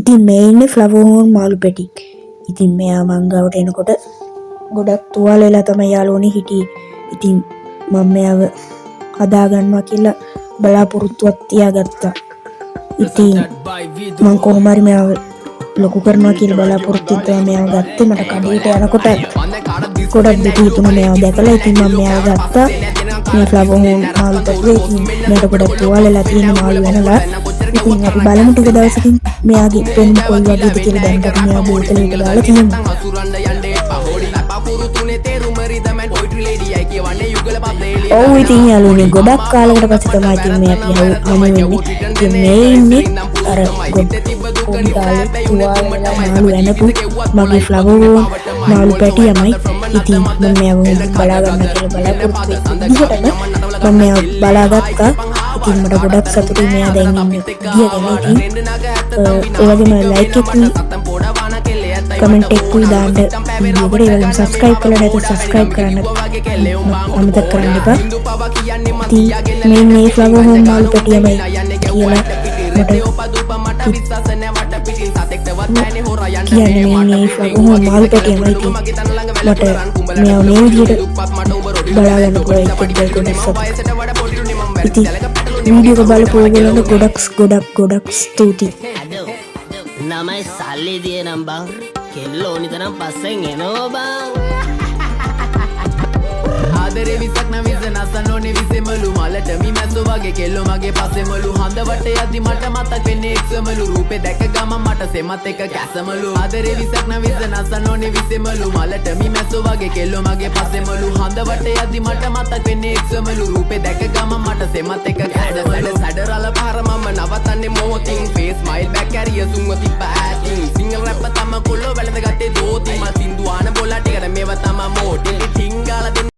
ඉතින් මේ ඉන්නේ ෆ්ලවර් හෝන් මාළු පැටි. ඉතින් මෙයා මං ගාවට එනකොට ගොඩක් තුවාල වෙලා තමයි යාළුවනේ හිටියේ. ඉතින් මම මෙයාව හදා ගන්නවා කියලා බලාපොරොත්තුවක් තියාගත්තා. ඉතින් මං කොහොම හරි මෙයාව ලොකු කරනවා කියලා බලාපොරොත්තුවෙන් තමයි මෙයාව ගත්තේ. මට කඩේට යනකොට ගොඩක් දුක හිතුණා මෙයාව දැකලා. ඉතින් මම මෙයාව ගත්තා. මේ ෆ්ලවර් හෝන් මාළු පැටිය. ඉතින් මෙයාට ගොඩක් තුවාල වෙලා තියෙන මාළු වෙනලා. ඉතින් අපි බලමු ටික දවසකින් මෙයාගේ පෙනුම කොයි වගේද කියලා. දැන් අපි මෙයා බෝතලෙට දාලා තියෙනවා. ඔව් ඉතින් යාළුවනේ ගොඩක් කාලයකට පස්සේ තමයි ඉතින් මේ අපි හමු වෙන්නේ. ඉතින් මේ ඉන්නේ අර පොඩි කාලේ තුවාල වෙලා මාළු වෙනපු මගේ ෆ්ලවර් හෝන් මාළු පැටියමයි. ඉතින් මම මෙයාව බලා ගන්න කියලා බලාපොරොත්තු වෙච්ච මම මෙයාව බලාගත්තා. ඉතින් මට ගොඩක් සතුටුයි මෙයා දැන් ඉන්නේ ගිය ගැන. ඉතින් ඒ වගේම ලයික් එකකුයි කමෙන්ට් එකකුයි දාන්න වීඩියෝ එකට. ඒ වගේම සබ්ස්ක්‍රයිබ් කරලා නැත්නම් සබ්ස්ක්‍රයිබ් කරන්න අමතක කරන්න එපා. ඉතින් මේ ෆ්ලවර් හෝන් මාළු පැටියමයි කියලා මට කියන්නේ මේ ෆ්ලවර් හෝන් මාළු පැටියමයි. ඉතින් මට මෙයා මේ විදිහට බලා ගන්න පුළුවන් එකක් ගොඩක් ඉතින් වීඩියෝ එක බලපු ඔයගොල්ලන්ට ගොඩක් ස්තුතියි. නමයි සල්ලි දියනම් බං කෙල්ලෝ ඕනි තරම් පස්සෙන් එනවා බං. ආදරේ විසක් නම් විස නසනෝනේ විසෙමලු මලට මි මැස්සෝ වගේ කෙල්ලෝ මගේ පස්සෙමලු හඳ වටේ යද්දි මට මතක් වෙන්නේ එක්සමලු රූපේ දැක ගම මට සෙමත් එක කැසමලු. ආදරේ විසක් නම් විස නසනෝනේ විසෙමලු මලට මි මැස්සෝ වගේ කෙල්ලෝ මගේ පස්සෙමලු හඳ වටේ යද්දි මට මතක් වෙන්නේ එක්සමලු රූපේ දැක ගම මට සෙමත් එක කැසමලු. සැඩරල පාර මම නවතන්නේ මොහොතින් ෆේස් ස්මයිල් බැක් කැරිය සුන්වති